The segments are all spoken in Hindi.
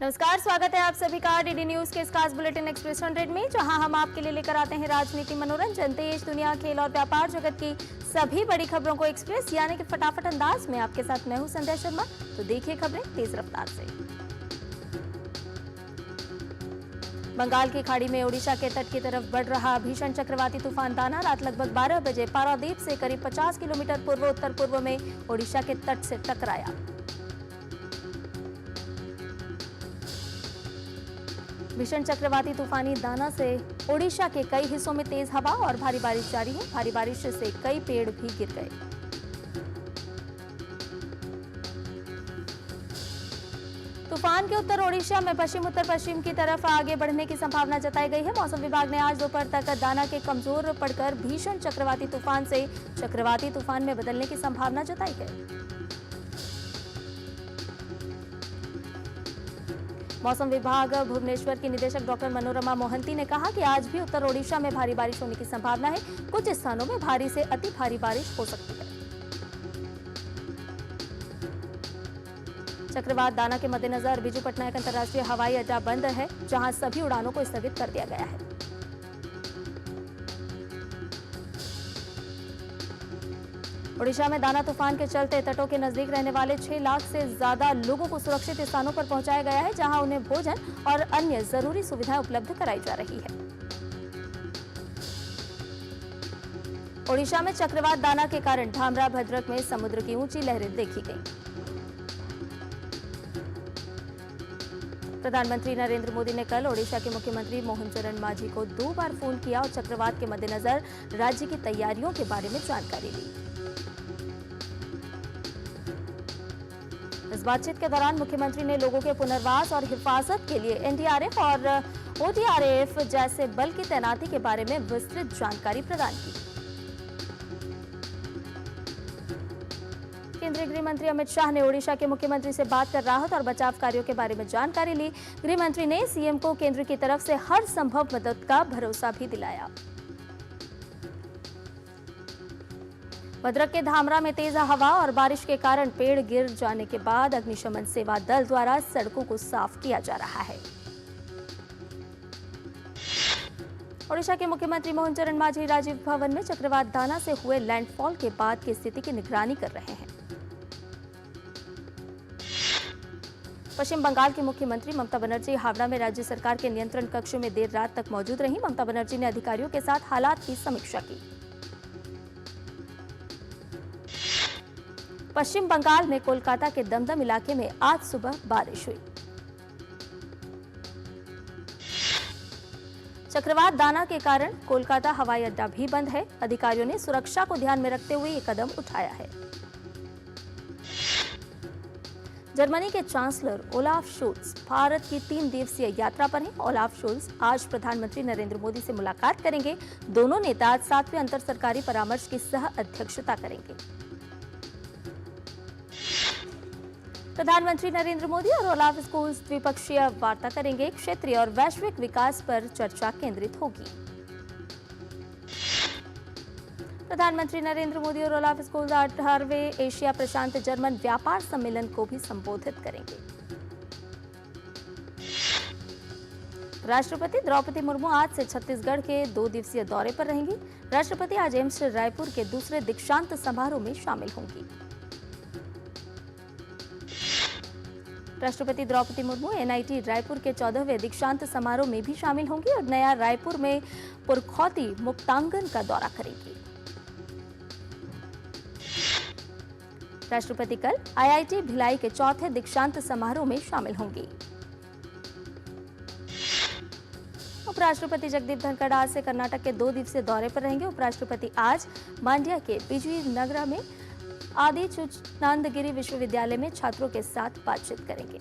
नमस्कार, स्वागत है आप सभी का डीडी न्यूज के इस खास बुलेटिन एक्सप्रेस 100 में, जहां हम आपके लिए लेकर आते हैं राजनीति, मनोरंजन, देश, दुनिया, खेल और व्यापार जगत की सभी बड़ी खबरों को एक्सप्रेस यानी कि फटाफट अंदाज में। आपके साथ मैं हूं संध्या शर्मा। तो देखिए खबरें तेज रफ्तार से। बंगाल की खाड़ी में ओडिशा के तट की तरफ बढ़ रहा भीषण चक्रवाती तूफान दाना रात लगभग 12 बजे पारादीप से करीब 50 किलोमीटर पूर्व उत्तर पूर्व में ओडिशा के तट से टकराया। भीषण चक्रवाती तूफानी दाना से ओडिशा के कई हिस्सों में तेज हवा और भारी बारिश जारी है। भारी बारिश से कई पेड़ भी गिर गए। तूफान के उत्तर ओडिशा में पश्चिम उत्तर पश्चिम की तरफ आगे बढ़ने की संभावना जताई गई है। मौसम विभाग ने आज दोपहर तक दाना के कमजोर पड़कर भीषण चक्रवाती तूफान से चक्रवाती तूफान में बदलने की संभावना जताई है। मौसम विभाग भुवनेश्वर की निदेशक डॉक्टर मनोरमा मोहंती ने कहा कि आज भी उत्तर ओडिशा में भारी बारिश होने की संभावना है। कुछ स्थानों में भारी से अति भारी बारिश हो सकती है। चक्रवात दाना के मद्देनजर बिजू पटनायक अंतर्राष्ट्रीय हवाई अड्डा बंद है, जहां सभी उड़ानों को स्थगित कर दिया गया है। ओडिशा में दाना तूफान के चलते तटों के नजदीक रहने वाले 6 लाख से ज्यादा लोगों को सुरक्षित स्थानों पर पहुंचाया गया है, जहां उन्हें भोजन और अन्य जरूरी सुविधाएं उपलब्ध कराई जा रही है। ओडिशा में चक्रवात दाना के कारण धामरा भद्रक में समुद्र की ऊंची लहरें देखी गईं। प्रधानमंत्री नरेंद्र मोदी ने कल ओडिशा के मुख्यमंत्री मोहन चरण मांझी को 2 बार फोन किया और चक्रवात के मद्देनजर राज्य की तैयारियों के बारे में जानकारी ली। इस बातचीत के दौरान मुख्यमंत्री ने लोगों के पुनर्वास और हिफाजत के लिए एनडीआरएफ और ओडीआरएफ जैसे बल की तैनाती के बारे में विस्तृत जानकारी प्रदान की। केंद्रीय गृह मंत्री अमित शाह ने ओडिशा के मुख्यमंत्री से बात कर राहत और बचाव कार्यों के बारे में जानकारी ली। गृह मंत्री ने सीएम को केंद्र की तरफ से हर संभव मदद का भरोसा भी दिलाया। भद्रक के धामरा में तेज हवा और बारिश के कारण पेड़ गिर जाने के बाद अग्निशमन सेवा दल द्वारा सड़कों को साफ किया जा रहा है। ओडिशा के मुख्यमंत्री मोहन चरण मांझी राजीव भवन में चक्रवात दाना से हुए लैंडफॉल के बाद की स्थिति की निगरानी कर रहे हैं। पश्चिम बंगाल की मुख्यमंत्री ममता बनर्जी हावड़ा में राज्य सरकार के नियंत्रण कक्ष में देर रात तक मौजूद रहीं। ममता बनर्जी ने अधिकारियों के साथ हालात की समीक्षा की। पश्चिम बंगाल में कोलकाता के दमदम इलाके में आज सुबह बारिश हुई। चक्रवात दाना के कारण कोलकाता हवाई अड्डा भी बंद है। अधिकारियों ने सुरक्षा को ध्यान में रखते हुए ये कदम उठाया है। जर्मनी के चांसलर ओलाफ शोल्ज भारत की 3 दिवसीय यात्रा पर हैं। ओलाफ शोल्ज आज प्रधानमंत्री नरेंद्र मोदी से मुलाकात करेंगे। दोनों नेता आज 7वें अंतर सरकारी परामर्श की सह अध्यक्षता करेंगे। प्रधानमंत्री नरेंद्र मोदी और ओलाफ शोल्ज द्विपक्षीय वार्ता करेंगे। क्षेत्रीय और वैश्विक विकास पर चर्चा केंद्रित होगी। प्रधानमंत्री नरेंद्र मोदी और ओलाफ शोल्ज 18वें एशिया प्रशांत जर्मन व्यापार सम्मेलन को भी संबोधित करेंगे। राष्ट्रपति द्रौपदी मुर्मू आज से छत्तीसगढ़ के 2 दिवसीय दौरे पर रहेंगी। राष्ट्रपति आज एम्स रायपुर के दूसरे दीक्षांत समारोह में शामिल होंगी। राष्ट्रपति द्रौपदी मुर्मू एनआईटी रायपुर के 14वें दीक्षांत समारोह में भी शामिल होंगी और नया रायपुर में पुरखौती मुक्तांगन का दौरा करेंगी। राष्ट्रपति कल आईआईटी भिलाई के 4थे दीक्षांत समारोह में शामिल होंगी। उपराष्ट्रपति जगदीप धनखड़ आज से कर्नाटक के 2 दिवसीय दौरे पर रहेंगे। उपराष्ट्रपति आज मांड्या के विजयनगरा में आदि चुचनांदगिरी विश्वविद्यालय में छात्रों के साथ बातचीत करेंगे।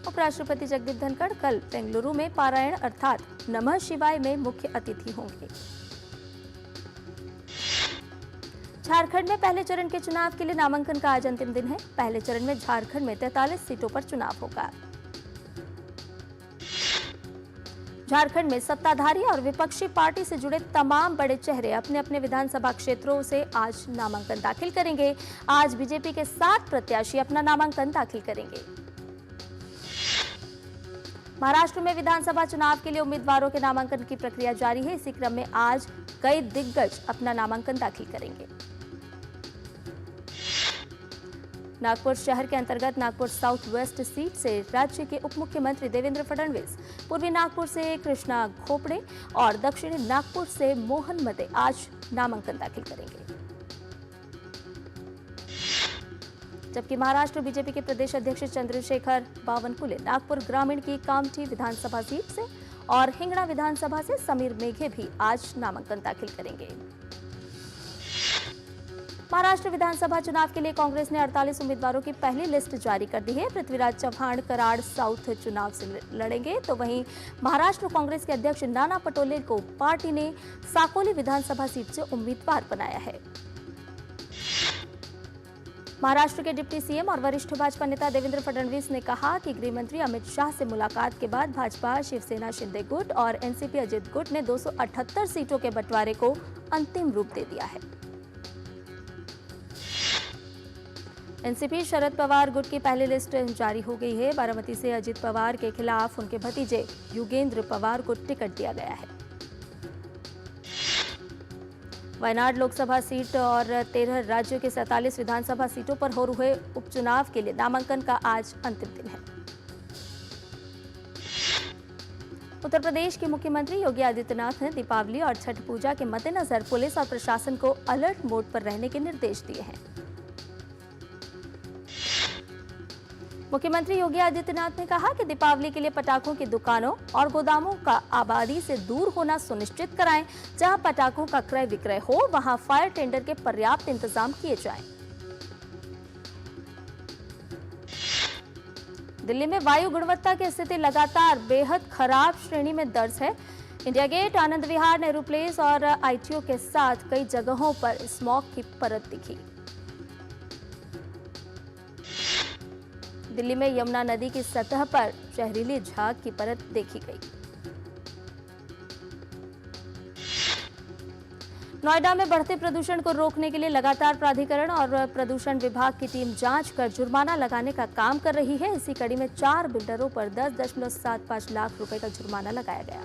उपराष्ट्रपति जगदीप धनखड़ कल बेंगलुरु में पारायण अर्थात नमः शिवाय में मुख्य अतिथि होंगे। झारखंड में पहले चरण के चुनाव के लिए नामांकन का आज अंतिम दिन है। पहले चरण में झारखंड में 43 सीटों पर चुनाव होगा। झारखंड में सत्ताधारी और विपक्षी पार्टी से जुड़े तमाम बड़े चेहरे अपने अपने विधानसभा क्षेत्रों से आज नामांकन दाखिल करेंगे। आज बीजेपी के 7 प्रत्याशी अपना नामांकन दाखिल करेंगे। महाराष्ट्र में विधानसभा चुनाव के लिए उम्मीदवारों के नामांकन की प्रक्रिया जारी है। इसी क्रम में आज कई दिग्गज अपना नामांकन दाखिल करेंगे। नागपुर शहर के अंतर्गत नागपुर साउथ वेस्ट सीट से राज्य के उप मुख्यमंत्री देवेंद्र फडणवीस, पूर्वी नागपुर से कृष्णा खोपड़े और दक्षिणी नागपुर से मोहन मते आज नामांकन दाखिल करेंगे। जबकि महाराष्ट्र बीजेपी के प्रदेश अध्यक्ष चंद्रशेखर बावनकुले नागपुर ग्रामीण की कामठी विधानसभा सीट से और हिंगणा विधानसभा से समीर मेघे भी आज नामांकन दाखिल करेंगे। महाराष्ट्र विधानसभा चुनाव के लिए कांग्रेस ने 48 उम्मीदवारों की पहली लिस्ट जारी कर दी है। पृथ्वीराज चव्हाण कराड़ साउथ चुनाव से लड़ेंगे, तो वहीं महाराष्ट्र कांग्रेस के अध्यक्ष नाना पटोले को पार्टी ने साकोली विधानसभा सीट से उम्मीदवार बनाया है। महाराष्ट्र के डिप्टी सीएम और वरिष्ठ भाजपा नेता देवेंद्र फडणवीस ने कहा कि गृह मंत्री अमित शाह से मुलाकात के बाद भाजपा, शिवसेना शिंदे गुट और एनसीपी अजित गुट ने 278 सीटों के बंटवारे को अंतिम रूप दे दिया है। एनसीपी शरद पवार गुट की पहली लिस्ट जारी हो गई है। बारामती से अजित पवार के खिलाफ उनके भतीजे युगेंद्र पवार को टिकट दिया गया है। वायनाड लोकसभा सीट और 13 राज्यों के 47 विधानसभा सीटों पर हो रहे उपचुनाव के लिए नामांकन का आज अंतिम दिन है। उत्तर प्रदेश के मुख्यमंत्री योगी आदित्यनाथ ने दीपावली और छठ पूजा के मद्देनजर पुलिस और प्रशासन को अलर्ट मोड पर रहने के निर्देश दिए हैं। मुख्यमंत्री योगी आदित्यनाथ ने कहा कि दीपावली के लिए पटाखों की दुकानों और गोदामों का आबादी से दूर होना सुनिश्चित कराएं। जहां पटाखों का क्रय विक्रय हो वहां फायर टेंडर के पर्याप्त इंतजाम किए जाएं। दिल्ली में वायु गुणवत्ता की स्थिति लगातार बेहद खराब श्रेणी में दर्ज है। India gate, Anand Vihar, Nehru place और आईटीओ के साथ कई जगहों पर स्मॉग की परत दिखी। दिल्ली में यमुना नदी की सतह पर जहरीली झाग की परत देखी गई। नोएडा में बढ़ते प्रदूषण को रोकने के लिए लगातार प्राधिकरण और प्रदूषण विभाग की टीम जांच कर जुर्माना लगाने का काम कर रही है। इसी कड़ी में 4 बिल्डरों पर 10.75 लाख रुपए का जुर्माना लगाया गया।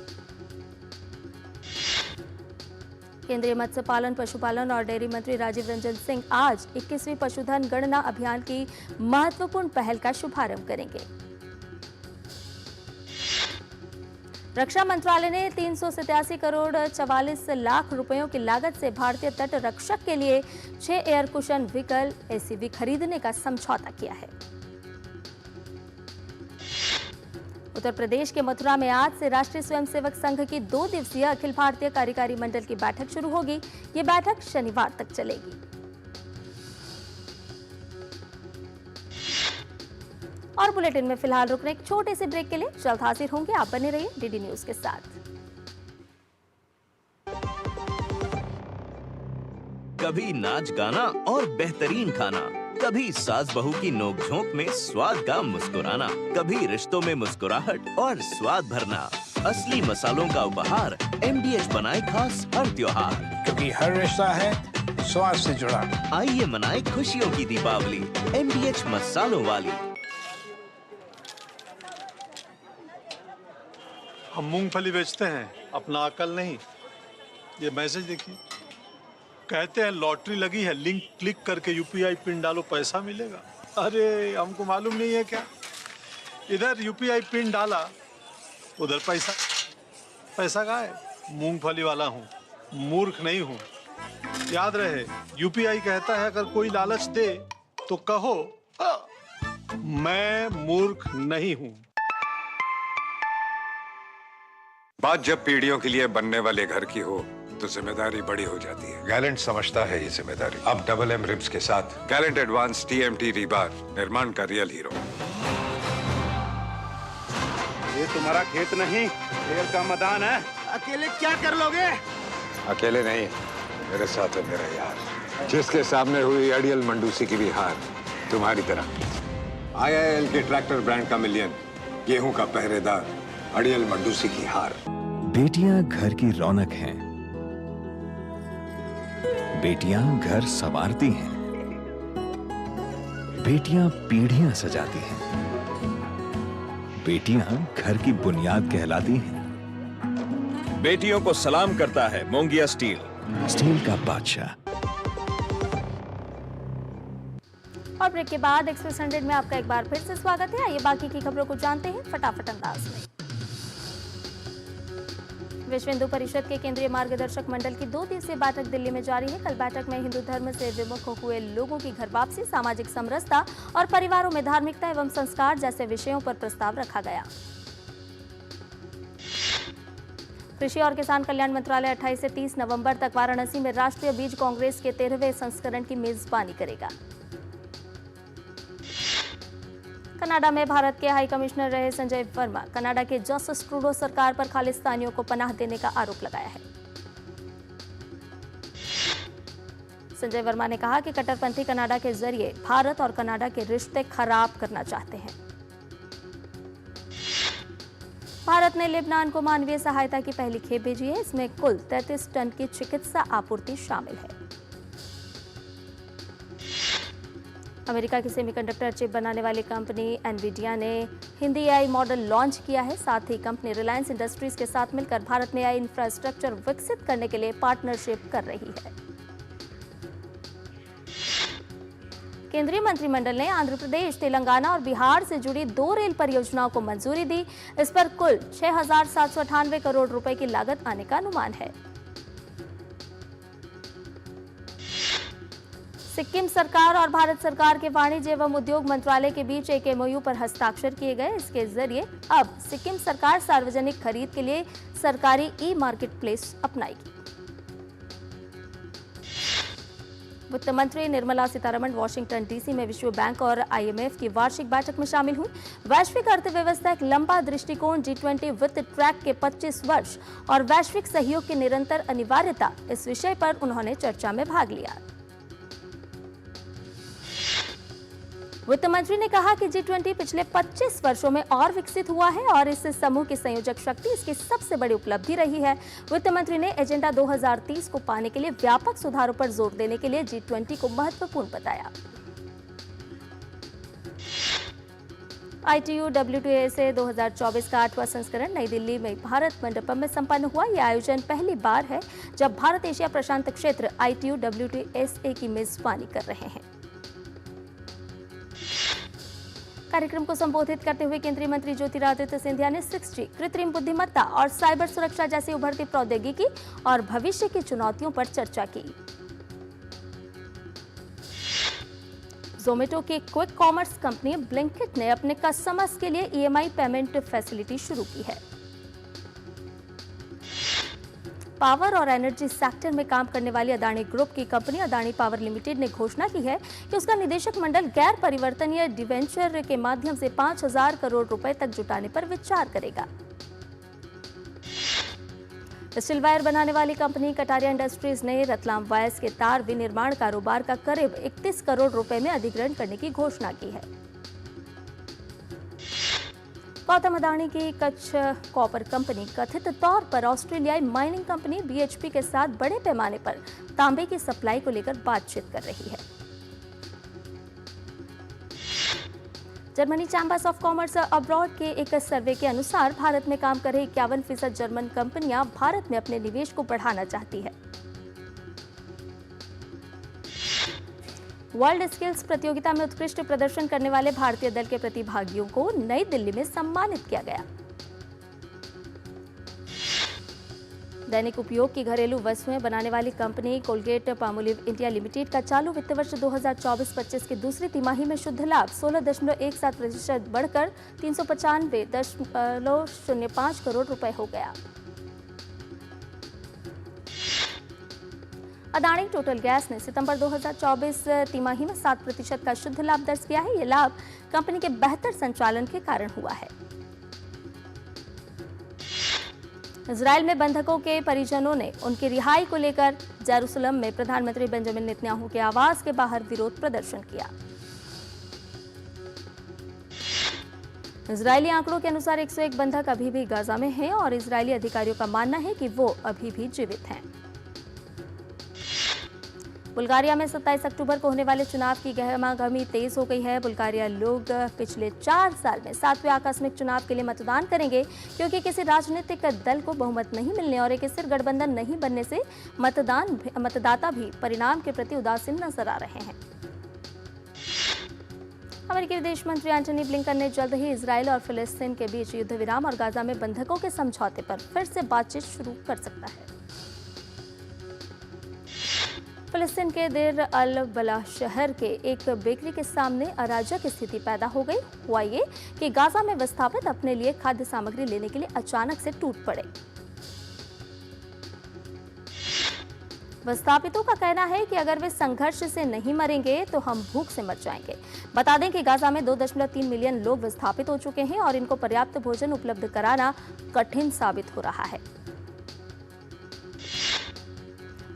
केंद्रीय मत्स्य पालन, पशुपालन और डेयरी मंत्री राजीव रंजन सिंह आज 21वीं पशुधन गणना अभियान की महत्वपूर्ण पहल का शुभारंभ करेंगे। रक्षा मंत्रालय ने 387 करोड़ 44 लाख रुपयों की लागत से भारतीय तट रक्षक के लिए 6 एयर कुशन व्हीकल एसीवी खरीदने का समझौता किया है। उत्तर प्रदेश के मथुरा में आज से राष्ट्रीय स्वयंसेवक संघ की 2 दिवसीय अखिल भारतीय कार्यकारी मंडल की बैठक शुरू होगी। ये बैठक शनिवार तक चलेगी। और बुलेटिन में फिलहाल रुकने एक छोटे से ब्रेक के लिए जल्द हाजिर होंगे। आप बने रहिए डीडी न्यूज के साथ। कभी नाच गाना और बेहतरीन खाना, कभी सास बहू की नोक-झोंक में स्वाद का मुस्कुराना, कभी रिश्तों में मुस्कुराहट और स्वाद भरना। असली मसालों का उपहार MDH बनाए खास हर त्योहार, क्योंकि हर रिश्ता है स्वाद से जुड़ा। आइए मनाए खुशियों की दीपावली MDH मसालों वाली। हम मूंगफली बेचते हैं, अपना अकल नहीं। ये मैसेज देखिए, कहते हैं लॉटरी लगी है, लिंक क्लिक करके UPI पिन डालो पैसा मिलेगा। अरे हमको मालूम नहीं है क्या? इधर UPI पिन डाला, उधर पैसा कहाँ है? मूंगफली वाला हूँ, मूर्ख नहीं हूँ। याद रहे, UPI कहता है अगर कोई लालच दे तो कहो मैं मूर्ख नहीं हूँ। बात जब पीढ़ियों के लिए बनने वाले घर की हो तो जिम्मेदारी बड़ी हो जाती है। गैलेंट समझता है ये जिम्मेदारी। अब डबल M रिब्स के साथ गैलेंट एडवांस TMT रीबार, निर्माण का रियल हीरो। ये तुम्हारा खेत नहीं, शेर का मैदान है। अकेले क्या कर लोगे? अकेले नहीं, मेरे साथ है मेरा यार, जिसके सामने हुई अड़ियल मंडूसी की भी हार तुम्हारी तरह। IIL के ट्रैक्टर ब्रांड का मिलियन, गेहूं का पहरेदार, अड़ियल मंडूसी की हार। बेटियां घर की रौनक हैं। बेटियां घर संवारती हैं। बेटियां पीढ़ियां सजाती हैं। बेटियां घर की बुनियाद कहलाती हैं। बेटियों को सलाम करता है मोंगिया स्टील, स्टील का बादशाह। और ब्रेक के बाद एक्सप्रेस 100 में आपका एक बार फिर से स्वागत है। आइए बाकी की खबरों को जानते हैं फटाफट अंदाज में। विश्व हिंदू परिषद के केंद्रीय मार्गदर्शक मंडल की 2 दिवसीय बैठक दिल्ली में जारी है। कल बैठक में हिंदू धर्म से विमुख हुए लोगों की घर वापसी, सामाजिक समरसता और परिवारों में धार्मिकता एवं संस्कार जैसे विषयों पर प्रस्ताव रखा गया। कृषि और किसान कल्याण मंत्रालय 28 से 30 नवंबर तक वाराणसी में राष्ट्रीय बीज कांग्रेस के 13वें संस्करण की मेजबानी करेगा। कनाडा में भारत के हाई कमिश्नर रहे संजय वर्मा कनाडा के जस्टिस ट्रूडो सरकार पर खालिस्तानियों को पनाह देने का आरोप लगाया है। संजय वर्मा ने कहा कि कट्टरपंथी कनाडा के जरिए भारत और कनाडा के रिश्ते खराब करना चाहते हैं। भारत ने लेबनान को मानवीय सहायता की पहली खेप भेजी है। इसमें कुल 33 टन की चिकित्सा आपूर्ति शामिल है। अमेरिका की सेमीकंडक्टर चिप बनाने वाली कंपनी एनवीडिया ने हिंदी एआई मॉडल लॉन्च किया है। साथ ही कंपनी रिलायंस इंडस्ट्रीज के साथ मिलकर भारत में एआई इंफ्रास्ट्रक्चर विकसित करने के लिए पार्टनरशिप कर रही है। केंद्रीय मंत्रिमंडल ने आंध्र प्रदेश, तेलंगाना और बिहार से जुड़ी 2 रेल परियोजनाओं को मंजूरी दी। इस पर कुल 6,798 करोड़ रुपए की लागत आने का अनुमान है। सिक्किम सरकार और भारत सरकार के वाणिज्य एवं उद्योग मंत्रालय के बीच एक एमओयू पर हस्ताक्षर किए गए। इसके जरिए अब सिक्किम सरकार सार्वजनिक खरीद के लिए सरकारी ई मार्केट प्लेस अपनाएगी। वित्त मंत्री निर्मला सीतारमण वाशिंगटन डीसी में विश्व बैंक और आईएमएफ की वार्षिक बैठक में शामिल हुई। वैश्विक अर्थव्यवस्था एक लंबा दृष्टिकोण, G20 वित्त ट्रैक के 25 वर्ष और वैश्विक सहयोग की निरंतर अनिवार्यता, इस विषय पर उन्होंने चर्चा में भाग लिया। वित्त मंत्री ने कहा कि G20 पिछले 25 वर्षों में और विकसित हुआ है और इस समूह की संयोजक शक्ति इसकी सबसे बड़ी उपलब्धि रही है। वित्त मंत्री ने एजेंडा 2030 को पाने के लिए व्यापक सुधारों पर जोर देने के लिए G20 को महत्वपूर्ण बताया। ITU WTO 2024 का 8वां संस्करण नई दिल्ली में भारत मंडपम में संपन्न हुआ। यह आयोजन पहली बार है जब भारत एशिया प्रशांत क्षेत्र ITU WTO की मेजबानी कर रहे हैं। कार्यक्रम को संबोधित करते हुए केंद्रीय मंत्री ज्योतिरादित्य सिंधिया ने 6G, कृत्रिम बुद्धिमत्ता और साइबर सुरक्षा जैसी उभरती प्रौद्योगिकी और भविष्य की चुनौतियों पर चर्चा की। ज़ोमैटो की क्विक कॉमर्स कंपनी ब्लिंकिट ने अपने कस्टमर्स के लिए EMI पेमेंट फैसिलिटी शुरू की है। पावर और एनर्जी सेक्टर में काम करने वाली अदानी ग्रुप की कंपनी अदानी पावर लिमिटेड ने घोषणा की है कि उसका निदेशक मंडल गैर परिवर्तनीय डिवेंचर के माध्यम से 5,000 करोड़ रुपए तक जुटाने पर विचार करेगा। स्टील वायर बनाने वाली कंपनी कटारिया इंडस्ट्रीज ने रतलाम वायर्स के तार विनिर्माण कारोबार का करीब 31 करोड़ रुपए में अधिग्रहण करने की घोषणा की है। गौतम अदानी की कच्छ कॉपर कंपनी कथित तौर पर ऑस्ट्रेलियाई माइनिंग कंपनी BHP के साथ बड़े पैमाने पर तांबे की सप्लाई को लेकर बातचीत कर रही है। Germany chambers of commerce abroad के एक सर्वे के अनुसार भारत में काम कर रही 51% जर्मन कंपनियां भारत में अपने निवेश को बढ़ाना चाहती है। वर्ल्ड स्किल्स प्रतियोगिता में उत्कृष्ट प्रदर्शन करने वाले भारतीय दल के प्रतिभागियों को नई दिल्ली में सम्मानित किया गया। दैनिक उपयोग की घरेलू वस्तुएं बनाने वाली company Colgate Palmolive India limited का चालू वित्त वर्ष 2024-25 की दूसरी तिमाही में शुद्ध लाभ 16.17% बढ़कर 395.05 करोड़ रुपए हो गया। अदानी टोटल गैस ने सितंबर 2024 तिमाही में 7% का शुद्ध लाभ दर्ज किया है। यह लाभ कंपनी के बेहतर संचालन के कारण हुआ है। इजराइल में बंधकों के परिजनों ने उनकी रिहाई को लेकर जेरूसलम में प्रधानमंत्री बेंजामिन नेतन्याहू के आवास के बाहर विरोध प्रदर्शन किया। इजरायली आंकड़ों के अनुसार 101 बंधक अभी भी गाजा में हैं और इजरायली अधिकारियों का मानना है कि वो अभी भी जीवित हैं। बुल्गारिया में 27 अक्टूबर को होने वाले चुनाव की गहमागहमी तेज हो गई है। बुल्गारिया लोग पिछले 4 साल में 7वें आकस्मिक चुनाव के लिए मतदान करेंगे, क्योंकि किसी राजनीतिक दल को बहुमत नहीं मिलने और एक स्थिर गठबंधन नहीं बनने से मतदाता भी परिणाम के प्रति उदासीन नजर आ रहे हैं। अमेरिकी विदेश मंत्री एंटनी ब्लिंकन ने जल्द ही इजरायल और फिलिस्तीन के बीच युद्ध विराम और गाजा में बंधकों के समझौते पर फिर से बातचीत शुरू कर सकता है। फिलिस्तीन के देर अल बला शहर के एक बेकरी के सामने अराजक स्थिति पैदा हो गई। हुआ ये कि गाजा में विस्थापित अपने लिए खाद्य सामग्री लेने के लिए अचानक से टूट पड़े। विस्थापितों का कहना है कि अगर वे संघर्ष से नहीं मरेंगे तो हम भूख से मर जाएंगे। बता दें कि गाजा में 2.3 मिलियन लोग विस्थापित हो चुके हैं और इनको पर्याप्त भोजन उपलब्ध कराना कठिन साबित हो रहा है।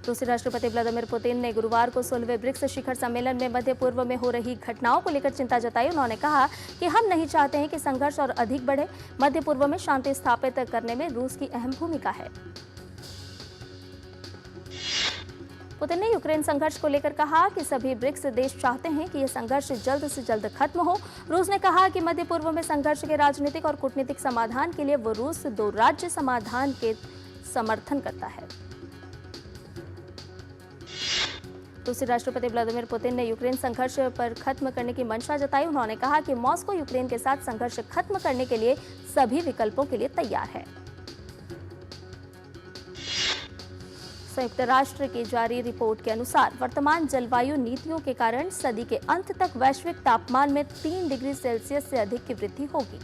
रूसी राष्ट्रपति व्लादिमीर पुतिन ने गुरुवार को 16वें ब्रिक्स शिखर सम्मेलन में मध्य पूर्व में हो रही घटनाओं को लेकर चिंता जताई। उन्होंने कहा कि हम नहीं चाहते हैं कि संघर्ष और अधिक बढ़े। मध्य पूर्व में शांति स्थापित करने में रूस की अहम भूमिका है। पुतिन ने यूक्रेन संघर्ष को लेकर कहा कि सभी ब्रिक्स देश चाहते हैं कि यह संघर्ष जल्द से जल्द खत्म हो। रूस ने कहा कि मध्य पूर्व में संघर्ष के राजनीतिक और कूटनीतिक समाधान के लिए वो रूस 2 राज्य समाधान के समर्थन करता है। रूसी राष्ट्रपति व्लादिमीर पुतिन ने यूक्रेन संघर्ष पर खत्म करने की मंशा जताई। उन्होंने कहा कि मॉस्को यूक्रेन के साथ संघर्ष खत्म करने के लिए सभी विकल्पों के लिए तैयार है। संयुक्त राष्ट्र की जारी रिपोर्ट के अनुसार वर्तमान जलवायु नीतियों के कारण सदी के अंत तक वैश्विक तापमान में 3 डिग्री सेल्सियस से अधिक की वृद्धि होगी।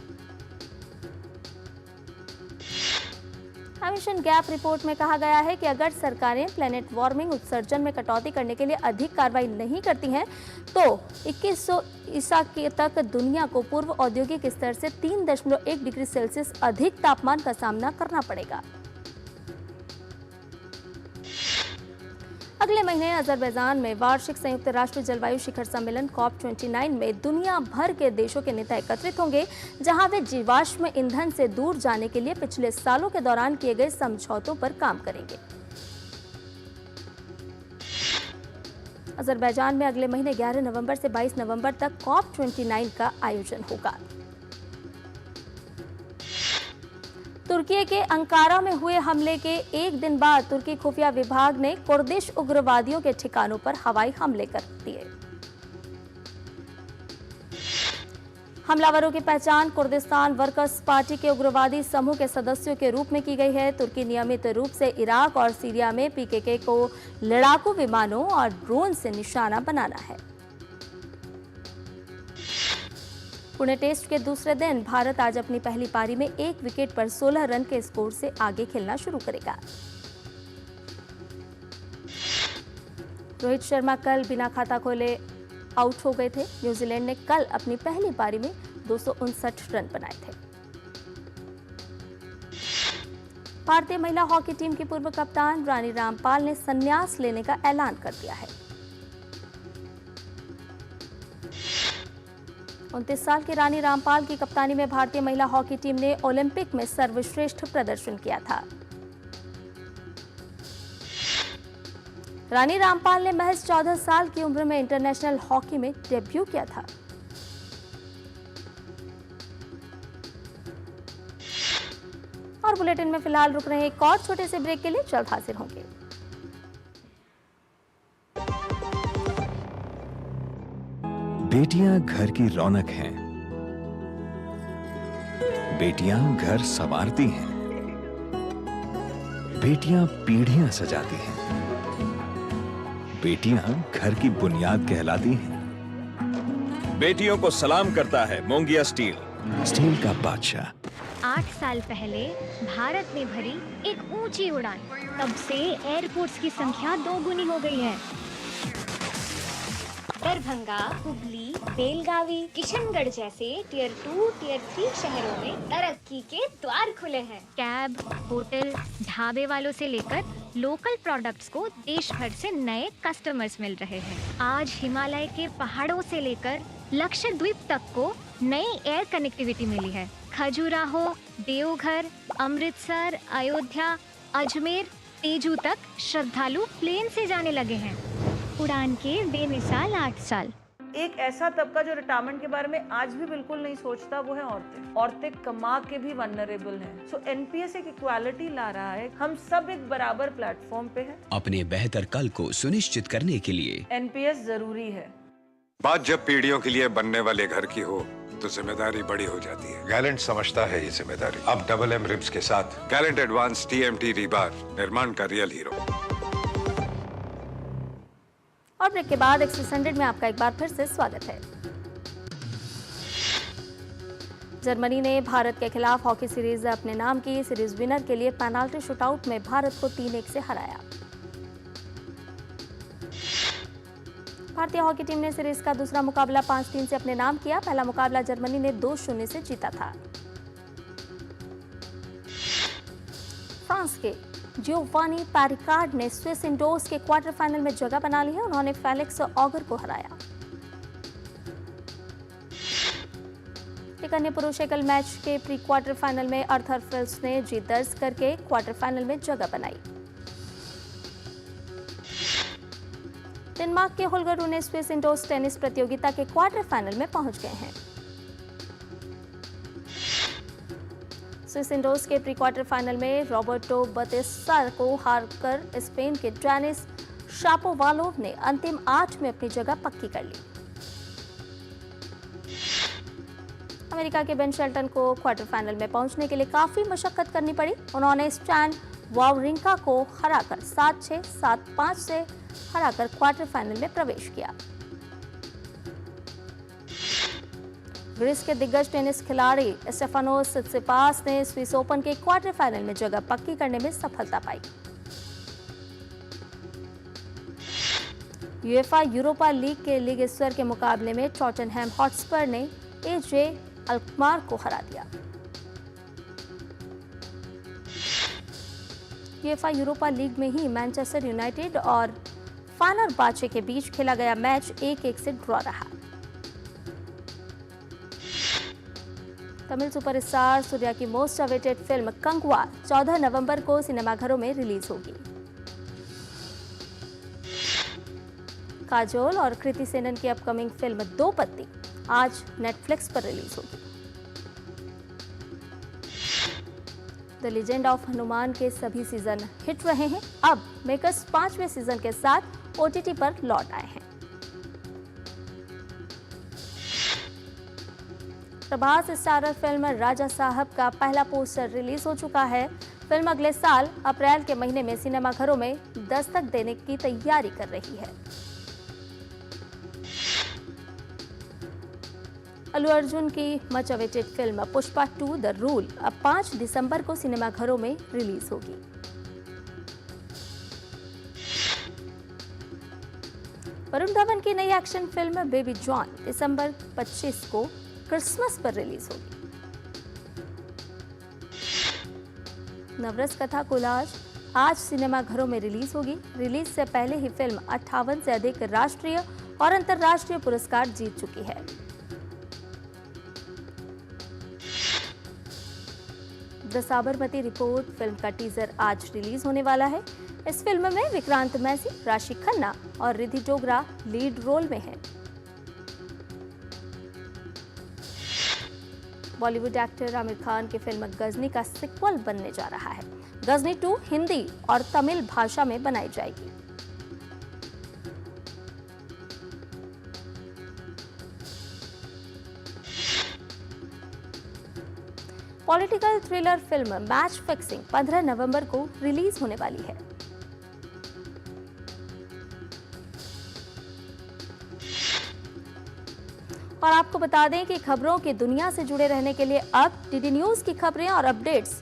एमिशन गैप रिपोर्ट में कहा गया है कि अगर सरकारें प्लैनेट वार्मिंग उत्सर्जन में कटौती करने के लिए अधिक कार्रवाई नहीं करती हैं तो 2100 ईसा तक दुनिया को पूर्व औद्योगिक स्तर से 3.1 डिग्री सेल्सियस अधिक तापमान का सामना करना पड़ेगा। अगले महीने अजरबैजान में वार्षिक संयुक्त राष्ट्र जलवायु शिखर सम्मेलन COP29 में दुनिया भर के देशों के नेता एकत्रित होंगे, जहां वे जीवाश्म ईंधन से दूर जाने के लिए पिछले सालों के दौरान किए गए समझौतों पर काम करेंगे। अजरबैजान में अगले महीने 11 नवंबर से 22 नवंबर तक COP29 का आयोजन होगा। तुर्की के अंकारा में हुए हमले के एक दिन बाद तुर्की खुफिया विभाग ने कुर्दिश उग्रवादियों के ठिकानों पर हवाई हमले कर दिए। हमलावरों की पहचान कुर्दिस्तान वर्कर्स पार्टी के उग्रवादी समूह के सदस्यों के रूप में की गई है। तुर्की नियमित रूप से इराक और सीरिया में PKK को लड़ाकू विमानों और ड्रोन से निशाना बनाना है। पुणे टेस्ट के दूसरे दिन भारत आज अपनी पहली पारी में 1 विकेट पर 16 रन के स्कोर से आगे खेलना शुरू करेगा। रोहित शर्मा कल बिना खाता खोले आउट हो गए थे। न्यूजीलैंड ने कल अपनी पहली पारी में 259 रन बनाए थे। भारतीय महिला हॉकी टीम की पूर्व कप्तान रानी रामपाल ने संन्यास लेने का ऐलान कर दिया है। 29 साल की रानी रामपाल की कप्तानी में भारतीय महिला हॉकी टीम ने ओलंपिक में सर्वश्रेष्ठ प्रदर्शन किया था। रानी रामपाल ने महज 14 साल की उम्र में इंटरनेशनल हॉकी में डेब्यू किया था। और बुलेटिन में फिलहाल रुक रहे एक और छोटे से ब्रेक के लिए जल्द हाजिर होंगे। बेटियां घर की रौनक हैं। बेटियां घर संवारती हैं। बेटियां पीढ़ियां सजाती हैं। बेटियां घर की बुनियाद कहलाती हैं। बेटियों को सलाम करता है मोंगिया स्टील, स्टील का बादशाह। 8 साल पहले भारत ने भरी एक ऊंची उड़ान, तब से एयरपोर्ट्स की संख्या 2 गुनी हो गई है। दरभंगा, हुबली, बेलगावी, किशनगढ़ जैसे टियर 2, टियर 3 शहरों में तरक्की के द्वार खुले हैं। कैब, होटल, ढाबे वालों से लेकर लोकल प्रोडक्ट्स को देश भर से नए कस्टमर्स मिल रहे हैं। आज हिमालय के पहाड़ों से लेकर लक्षद्वीप तक को नई एयर कनेक्टिविटी मिली है। खजुराहो, देवघर, अमृतसर, अयोध्या, अजमेर, तेजू तक श्रद्धालु प्लेन से जाने लगे हैं। उड़ान के बेमिसाल 8 साल। एक ऐसा तबका जो रिटायरमेंट के बारे में आज भी बिल्कुल नहीं सोचता, वो है औरतें। औरतें कमा के भी वल्नरेबल हैं। सो एनपीएस एक इक्वालिटी ला रहा है, हम सब एक बराबर प्लेटफॉर्म पे हैं। अपने बेहतर कल को सुनिश्चित करने के लिए एनपीएस जरूरी है। बात जब पीढ़ियों के लिए बनने वाले घर की हो तो जिम्मेदारी बड़ी हो जाती है। गैलेंट समझता है ये जिम्मेदारी। अब डबल एम रिब्स के साथ गैलेंट एडवांस टीएमटी रीबार, निर्माण का रियल हीरो। और ब्रेक के बाद एक्सप्रेस 100 में आपका एक बार फिर से स्वागत है। जर्मनी ने भारत के खिलाफ हॉकी सीरीज अपने नाम की। सीरीज विनर के लिए पेनाल्टी शूटआउट में भारत को 3-1 से हराया। भारतीय हॉकी टीम ने सीरीज का दूसरा मुकाबला 5-3 से अपने नाम किया। पहला मुकाबला जर्मनी ने 2-0 से जीता था। फ्रांस के जियोवानी पैरिकार्ड ने स्विस इंडोर्स के क्वार्टर फाइनल में जगह बना ली है। उन्होंने फेलिक्स ऑगर को हराया। एक अन्य पुरुष एकल मैच के प्री क्वार्टर फाइनल में अर्थर फिल्स ने जीत दर्ज करके क्वार्टर फाइनल में जगह बनाई। डेनमार्क के होल्गर रूने स्विस इंडोर्स टेनिस प्रतियोगिता के क्वार्टर फाइनल में पहुंच गए हैं। स्विस इंडोर्स के प्री क्वार्टर फाइनल में रॉबर्टो बतिस्ता को हारकर स्पेन के डेनिस शापोवालोव ने अंतिम 8 में अपनी जगह पक्की कर ली। अमेरिका के बेन शेल्टन को क्वार्टर फाइनल में पहुंचने के लिए काफी मशक्कत करनी पड़ी। उन्होंने स्टैन वावरिंका को हराकर 7-6, 7-5 से हराकर क्वार्टर फाइनल में प्रवेश किया। ग्रीस के दिग्गज टेनिस खिलाड़ी स्टेफानोस सित्सिपास ने स्विस ओपन के क्वार्टर फाइनल में जगह पक्की करने में सफलता पाई। यूएफा यूरोपा लीग के लीग स्तर के मुकाबले में टॉटनहैम हॉटस्पर ने एजे अल्कमार को हरा दिया। यूएफा यूरोपा लीग में ही मैनचेस्टर यूनाइटेड और फेनेरबाचे के बीच खेला गया मैच 1-1 से ड्रॉ रहा। तमिल सुपरस्टार सूर्या की मोस्ट अवेटेड फिल्म कंगवा 14 नवंबर को सिनेमाघरों में रिलीज होगी। काजोल और कृति सेनन की अपकमिंग फिल्म दो पत्ती आज नेटफ्लिक्स पर रिलीज होगी। द लीजेंड ऑफ हनुमान के सभी सीजन हिट रहे हैं। अब मेकर्स 5वें सीजन के साथ ओटीटी पर लौट आए हैं। प्रभास स्टारर फिल्म राजा साहब का पहला पोस्टर रिलीज हो चुका है। फिल्म अगले साल अप्रैल के महीने में सिनेमाघरों में दस्तक देने की तैयारी कर रही है। अल्लू अर्जुन की much awaited film Pushpa 2 the rule अब 5 दिसंबर को सिनेमाघरों में रिलीज होगी। वरुण धवन की नई एक्शन फिल्म बेबी जॉन दिसंबर 25 को क्रिसमस पर रिलीज होगी। नवरस कथा कोलाज आज सिनेमाघरों में रिलीज होगी। रिलीज से पहले ही फिल्म 58 से अधिक राष्ट्रीय और अंतर्राष्ट्रीय पुरस्कार जीत चुकी है। द साबरमती रिपोर्ट फिल्म का टीजर आज रिलीज होने वाला है। इस फिल्म में विक्रांत मैसी, राशि खन्ना और रिद्धि डोगरा लीड रोल में हैं। बॉलीवुड एक्टर आमिर खान की फिल्म गजनी का सिक्वल बनने जा रहा है। गजनी 2 हिंदी और तमिल भाषा में बनाई जाएगी। Political thriller film match fixing 15 नवंबर को रिलीज होने वाली है। और आपको बता दें कि खबरों की दुनिया से जुड़े रहने के लिए अब डीडी न्यूज की खबरें और अपडेट्स